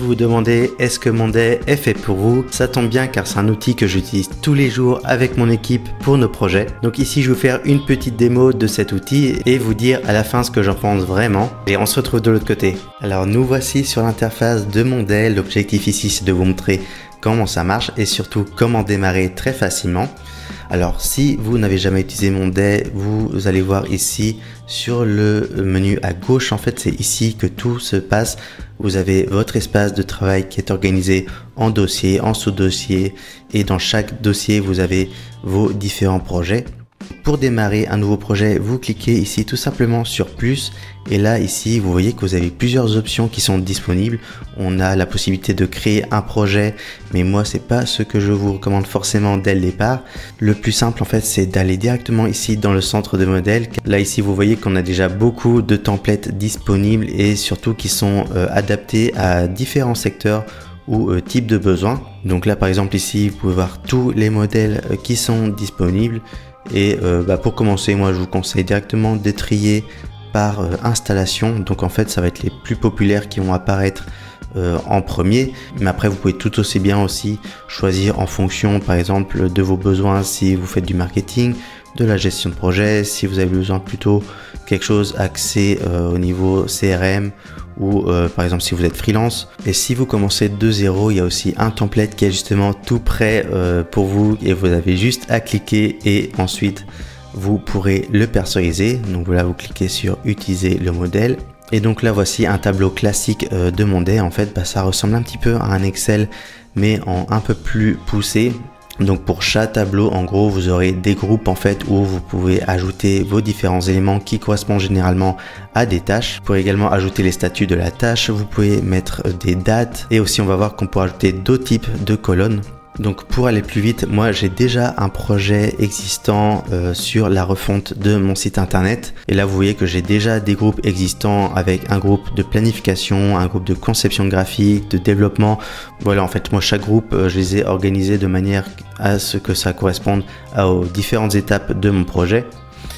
vous vous demandez est-ce que Monday est fait pour vous? Ça tombe bien car c'est un outil que j'utilise tous les jours avec mon équipe pour nos projets. Donc ici je vais vous faire une petite démo de cet outil et vous dire à la fin ce que j'en pense vraiment. Et on se retrouve de l'autre côté. Alors nous voici sur l'interface de Monday. L'objectif ici c'est de vous montrer comment ça marche et surtout comment démarrer très facilement. Alors si vous n'avez jamais utilisé Monday, vous allez voir ici sur le menu à gauche, en fait c'est ici que tout se passe. Vous avez votre espace de travail qui est organisé en dossiers, en sous-dossiers et dans chaque dossier vous avez vos différents projets. Pour démarrer un nouveau projet, vous cliquez ici tout simplement sur plus et là ici vous voyez que vous avez plusieurs options qui sont disponibles. On a la possibilité de créer un projet, mais moi c'est pas ce que je vous recommande forcément dès le départ. Le plus simple en fait c'est d'aller directement ici dans le centre de modèle. Là ici vous voyez qu'on a déjà beaucoup de templates disponibles et surtout qui sont adaptés à différents secteurs ou types de besoins. Donc là par exemple ici vous pouvez voir tous les modèles qui sont disponibles. Et pour commencer, moi je vous conseille directement de trier par installation. Donc en fait ça va être les plus populaires qui vont apparaître en premier, mais après vous pouvez tout aussi bien aussi choisir en fonction par exemple de vos besoins si vous faites du marketing, de la gestion de projet, si vous avez besoin plutôt quelque chose axé au niveau CRM ou par exemple si vous êtes freelance. Et si vous commencez de zéro, il y a aussi un template qui est justement tout prêt pour vous et vous avez juste à cliquer et ensuite vous pourrez le personnaliser. Donc voilà, vous cliquez sur utiliser le modèle et donc là voici un tableau classique de Monday. En fait ça ressemble un petit peu à un Excel mais en un peu plus poussé. Donc pour chaque tableau, en gros, vous aurez des groupes en fait où vous pouvez ajouter vos différents éléments qui correspondent généralement à des tâches. Vous pouvez également ajouter les statuts de la tâche, vous pouvez mettre des dates et aussi on va voir qu'on peut ajouter d'autres types de colonnes. Donc pour aller plus vite, moi j'ai déjà un projet existant sur la refonte de mon site internet et là vous voyez que j'ai déjà des groupes existants avec un groupe de planification, un groupe de conception graphique, de développement. Voilà, en fait moi chaque groupe je les ai organisés de manière à ce que ça corresponde aux différentes étapes de mon projet.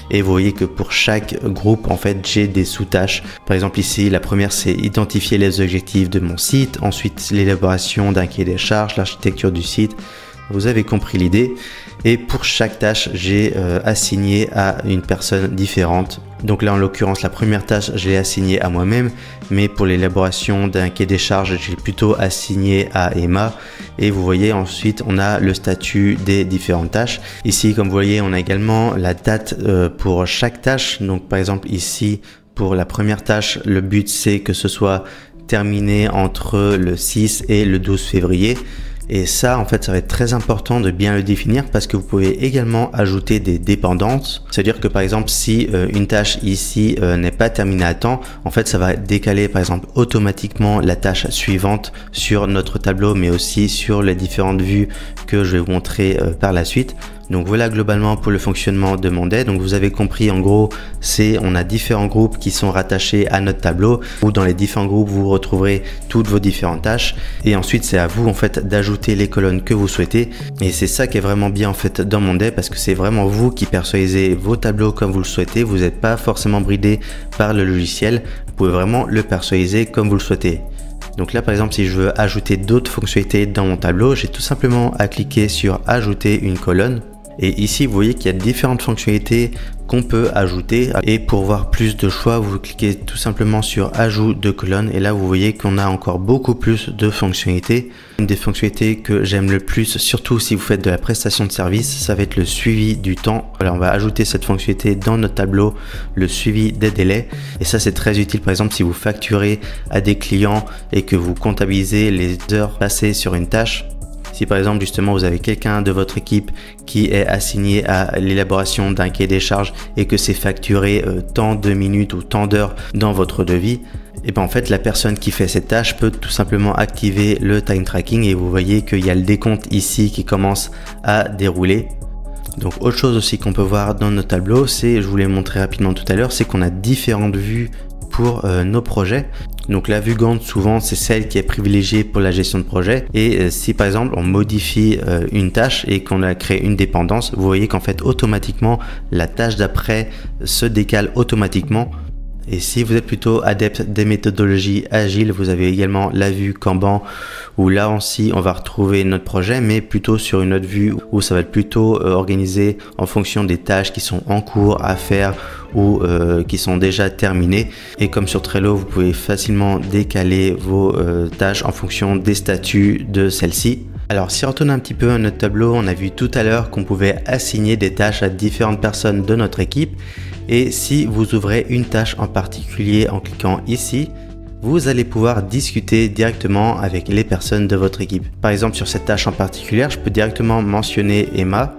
Et vous voyez que pour chaque groupe en fait j'ai des sous-tâches. Par exemple ici la première c'est identifier les objectifs de mon site, ensuite l'élaboration d'un cahier des charges, l'architecture du site. Vous avez compris l'idée. Et pour chaque tâche j'ai assigné à une personne différente. Donc là en l'occurrence la première tâche je l'ai assignée à moi-même, mais pour l'élaboration d'un cahier des charges j'ai plutôt assigné à Emma. Et vous voyez ensuite on a le statut des différentes tâches. Ici comme vous voyez on a également la date pour chaque tâche. Donc par exemple ici pour la première tâche le but c'est que ce soit terminé entre le 6 et le 12 février. Et ça, en fait, ça va être très important de bien le définir parce que vous pouvez également ajouter des dépendances. C'est-à-dire que par exemple, si une tâche ici n'est pas terminée à temps, en fait, ça va décaler par exemple automatiquement la tâche suivante sur notre tableau, mais aussi sur les différentes vues que je vais vous montrer par la suite. Donc voilà globalement pour le fonctionnement de Monday. Donc vous avez compris en gros, on a différents groupes qui sont rattachés à notre tableau où dans les différents groupes vous retrouverez toutes vos différentes tâches et ensuite c'est à vous en fait d'ajouter les colonnes que vous souhaitez et c'est ça qui est vraiment bien en fait dans Monday parce que c'est vraiment vous qui personnalisez vos tableaux comme vous le souhaitez. Vous n'êtes pas forcément bridé par le logiciel, vous pouvez vraiment le personnaliser comme vous le souhaitez. Donc là par exemple si je veux ajouter d'autres fonctionnalités dans mon tableau, j'ai tout simplement à cliquer sur ajouter une colonne. Et ici vous voyez qu'il y a différentes fonctionnalités qu'on peut ajouter et pour voir plus de choix vous cliquez tout simplement sur ajout de colonne et là vous voyez qu'on a encore beaucoup plus de fonctionnalités. Une des fonctionnalités que j'aime le plus, surtout si vous faites de la prestation de service, ça va être le suivi du temps. Voilà, on va ajouter cette fonctionnalité dans notre tableau, le suivi des délais et ça c'est très utile par exemple si vous facturez à des clients et que vous comptabilisez les heures passées sur une tâche. Si par exemple justement vous avez quelqu'un de votre équipe qui est assigné à l'élaboration d'un cahier des charges et que c'est facturé tant de minutes ou tant d'heures dans votre devis, et bien en fait la personne qui fait cette tâche peut tout simplement activer le time tracking et vous voyez qu'il y a le décompte ici qui commence à dérouler. Donc autre chose aussi qu'on peut voir dans notre tableau, c'est, je vous l'ai montré rapidement tout à l'heure, c'est qu'on a différentes vues pour nos projets. Donc la vue Gantt souvent c'est celle qui est privilégiée pour la gestion de projet et si par exemple on modifie une tâche et qu'on a créé une dépendance, vous voyez qu'en fait automatiquement la tâche d'après se décale automatiquement Et si vous êtes plutôt adepte des méthodologies agiles, vous avez également la vue Kanban, où là aussi on va retrouver notre projet, mais plutôt sur une autre vue où ça va être plutôt organisé en fonction des tâches qui sont en cours à faire ou qui sont déjà terminées. Et comme sur Trello, vous pouvez facilement décaler vos tâches en fonction des statuts de celles-ci. Alors si on retourne un petit peu à notre tableau, on a vu tout à l'heure qu'on pouvait assigner des tâches à différentes personnes de notre équipe. Et si vous ouvrez une tâche en particulier en cliquant ici, vous allez pouvoir discuter directement avec les personnes de votre équipe. Par exemple, sur cette tâche en particulier, je peux directement mentionner Emma.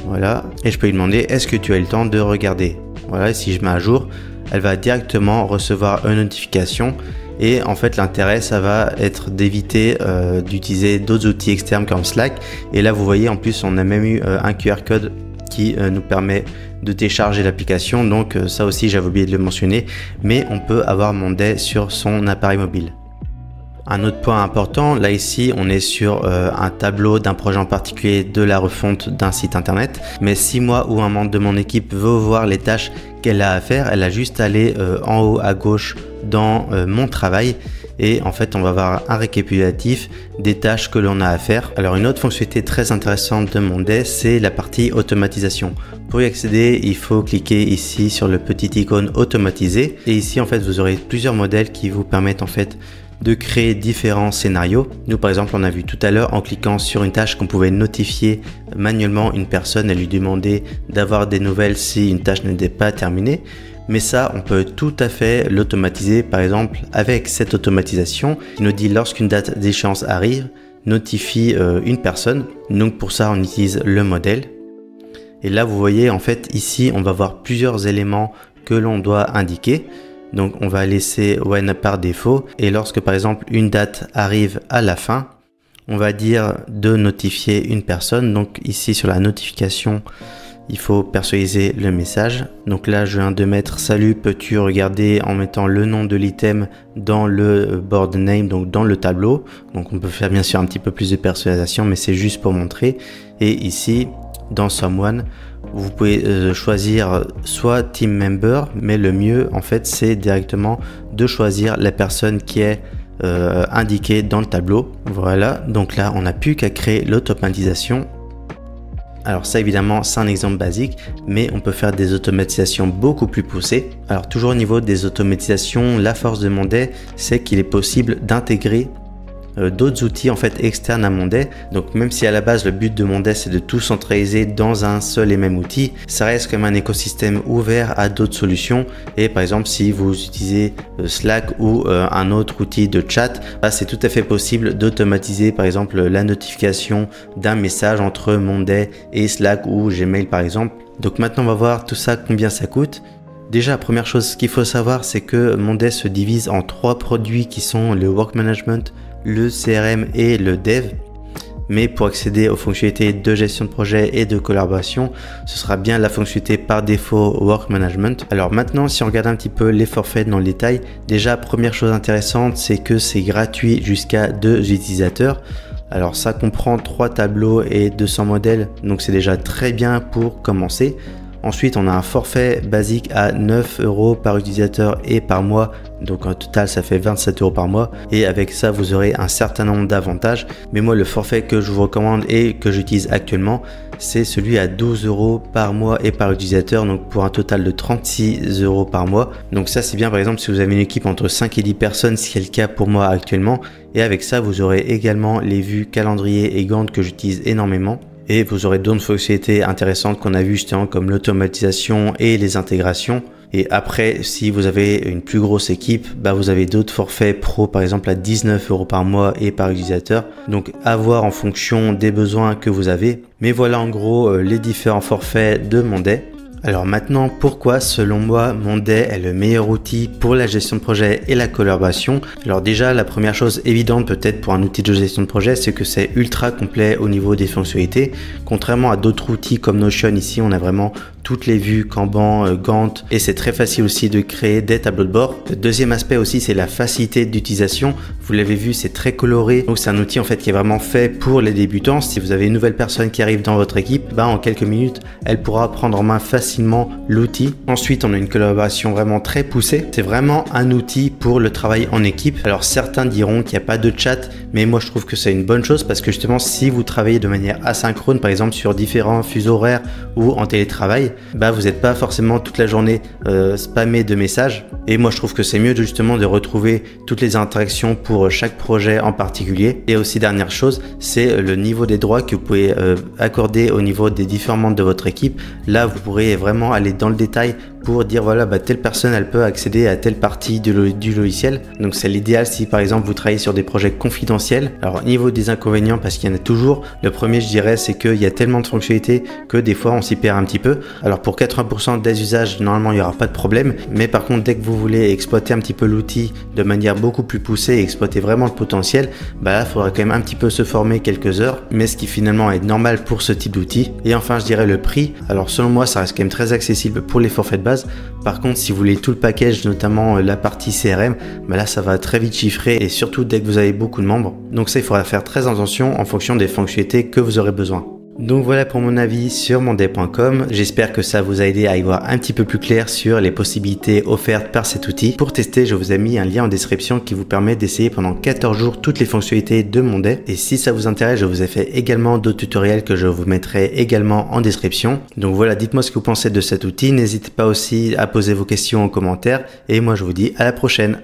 Voilà. Et je peux lui demander, est-ce que tu as eu le temps de regarder? Voilà. Et si je mets à jour, elle va directement recevoir une notification. Et en fait, l'intérêt, ça va être d'éviter d'utiliser d'autres outils externes comme Slack. Et là, vous voyez, en plus, on a même eu un QR code qui nous permet de télécharger l'application. Donc ça aussi, j'avais oublié de le mentionner. Mais on peut avoir Monday sur son appareil mobile. Un autre point important, là ici, on est sur un tableau d'un projet en particulier de la refonte d'un site internet. Mais si moi ou un membre de mon équipe veut voir les tâches qu'elle a à faire, elle a juste à aller en haut à gauche dans mon travail. Et en fait, on va avoir un récapitulatif des tâches que l'on a à faire. Alors, une autre fonctionnalité très intéressante de Monday, c'est la partie automatisation. Pour y accéder, il faut cliquer ici sur le petit icône automatisé. Et ici, en fait, vous aurez plusieurs modèles qui vous permettent en fait de créer différents scénarios. Nous, par exemple, on a vu tout à l'heure en cliquant sur une tâche qu'on pouvait notifier manuellement une personne et lui demander d'avoir des nouvelles si une tâche n'était pas terminée. Mais ça, on peut tout à fait l'automatiser, par exemple, avec cette automatisation qui nous dit lorsqu'une date d'échéance arrive, notifie une personne. Donc pour ça, on utilise le modèle. Et là, vous voyez, en fait, ici, on va voir plusieurs éléments que l'on doit indiquer. Donc on va laisser when par défaut. Et lorsque, par exemple, une date arrive à la fin, on va dire de notifier une personne. Donc ici, sur la notification, il faut personnaliser le message. Donc là, je viens de mettre salut, peux-tu regarder en mettant le nom de l'item dans le board name, donc dans le tableau. Donc on peut faire bien sûr un petit peu plus de personnalisation, mais c'est juste pour montrer. Et ici, dans someone, vous pouvez choisir soit team member, mais le mieux en fait, c'est directement de choisir la personne qui est indiquée dans le tableau. Voilà, donc là, on n'a plus qu'à créer l'automatisation. Alors ça évidemment c'est un exemple basique, mais on peut faire des automatisations beaucoup plus poussées. Alors toujours au niveau des automatisations, la force de Monday, c'est qu'il est possible d'intégrer d'autres outils en fait externes à Monday. Donc même si à la base le but de Monday c'est de tout centraliser dans un seul et même outil, ça reste comme un écosystème ouvert à d'autres solutions. Et par exemple si vous utilisez Slack ou un autre outil de chat, c'est tout à fait possible d'automatiser par exemple la notification d'un message entre Monday et Slack ou Gmail par exemple. Donc maintenant on va voir tout ça, combien ça coûte. Déjà, première chose qu'il faut savoir, c'est que Monday se divise en 3 produits qui sont le Work Management, le CRM et le Dev. Mais pour accéder aux fonctionnalités de gestion de projet et de collaboration, ce sera bien la fonctionnalité par défaut Work Management. Alors maintenant, si on regarde un petit peu les forfaits dans le détail, déjà, première chose intéressante, c'est que c'est gratuit jusqu'à 2 utilisateurs. Alors ça comprend 3 tableaux et 200 modèles, donc c'est déjà très bien pour commencer. Ensuite, on a un forfait basique à 9 € par utilisateur et par mois. Donc en total, ça fait 27 € par mois. Et avec ça, vous aurez un certain nombre d'avantages. Mais moi, le forfait que je vous recommande et que j'utilise actuellement, c'est celui à 12 € par mois et par utilisateur. Donc pour un total de 36 € par mois. Donc ça, c'est bien par exemple si vous avez une équipe entre 5 et 10 personnes, ce qui est le cas pour moi actuellement. Et avec ça, vous aurez également les vues calendrier et Gantt que j'utilise énormément. Et vous aurez d'autres fonctionnalités intéressantes qu'on a vues justement comme l'automatisation et les intégrations. Et après, si vous avez une plus grosse équipe, vous avez d'autres forfaits pro par exemple à 19 € par mois et par utilisateur. Donc à voir en fonction des besoins que vous avez. Mais voilà en gros les différents forfaits de Monday. Alors maintenant, pourquoi selon moi Monday est le meilleur outil pour la gestion de projet et la collaboration? Alors déjà, la première chose évidente peut-être pour un outil de gestion de projet, c'est que c'est ultra complet au niveau des fonctionnalités. Contrairement à d'autres outils comme Notion, ici on a vraiment toutes les vues Kanban, Gantt, et c'est très facile aussi de créer des tableaux de bord. Le deuxième aspect aussi, c'est la facilité d'utilisation. Vous l'avez vu, c'est très coloré, donc c'est un outil en fait qui est vraiment fait pour les débutants. Si vous avez une nouvelle personne qui arrive dans votre équipe, en quelques minutes, elle pourra prendre en main facilement l'outil. Ensuite, on a une collaboration vraiment très poussée. C'est vraiment un outil pour le travail en équipe. Alors certains diront qu'il n'y a pas de chat, mais moi je trouve que c'est une bonne chose parce que justement, si vous travaillez de manière asynchrone, par exemple sur différents fuseaux horaires ou en télétravail, vous n'êtes pas forcément toute la journée spammé de messages. Et moi je trouve que c'est mieux justement de retrouver toutes les interactions pour chaque projet en particulier. Et aussi dernière chose, c'est le niveau des droits que vous pouvez accorder au niveau des différents membres de votre équipe. Là vous pourrez vraiment aller dans le détail pour dire voilà, telle personne elle peut accéder à telle partie du logiciel. Donc c'est l'idéal si par exemple vous travaillez sur des projets confidentiels. Alors niveau des inconvénients, parce qu'il y en a toujours, le premier je dirais c'est qu'il y a tellement de fonctionnalités que des fois on s'y perd un petit peu. Alors pour 80% des usages normalement il n'y aura pas de problème, mais par contre dès que vous voulez exploiter un petit peu l'outil de manière beaucoup plus poussée et exploiter vraiment le potentiel, là il faudra quand même un petit peu se former quelques heures, mais ce qui finalement est normal pour ce type d'outil. Et enfin je dirais le prix. Alors selon moi ça reste quand même très accessible pour les forfaits de base. Par contre, si vous voulez tout le package, notamment la partie CRM, là ça va très vite chiffrer et surtout dès que vous avez beaucoup de membres. Donc ça, il faudra faire très attention en fonction des fonctionnalités que vous aurez besoin. Donc voilà pour mon avis sur monday.com. J'espère que ça vous a aidé à y voir un petit peu plus clair sur les possibilités offertes par cet outil. Pour tester, je vous ai mis un lien en description qui vous permet d'essayer pendant 14 jours toutes les fonctionnalités de Monday. Et si ça vous intéresse, je vous ai fait également d'autres tutoriels que je vous mettrai également en description. Donc voilà, dites-moi ce que vous pensez de cet outil. N'hésitez pas aussi à poser vos questions en commentaire. Et moi, je vous dis à la prochaine.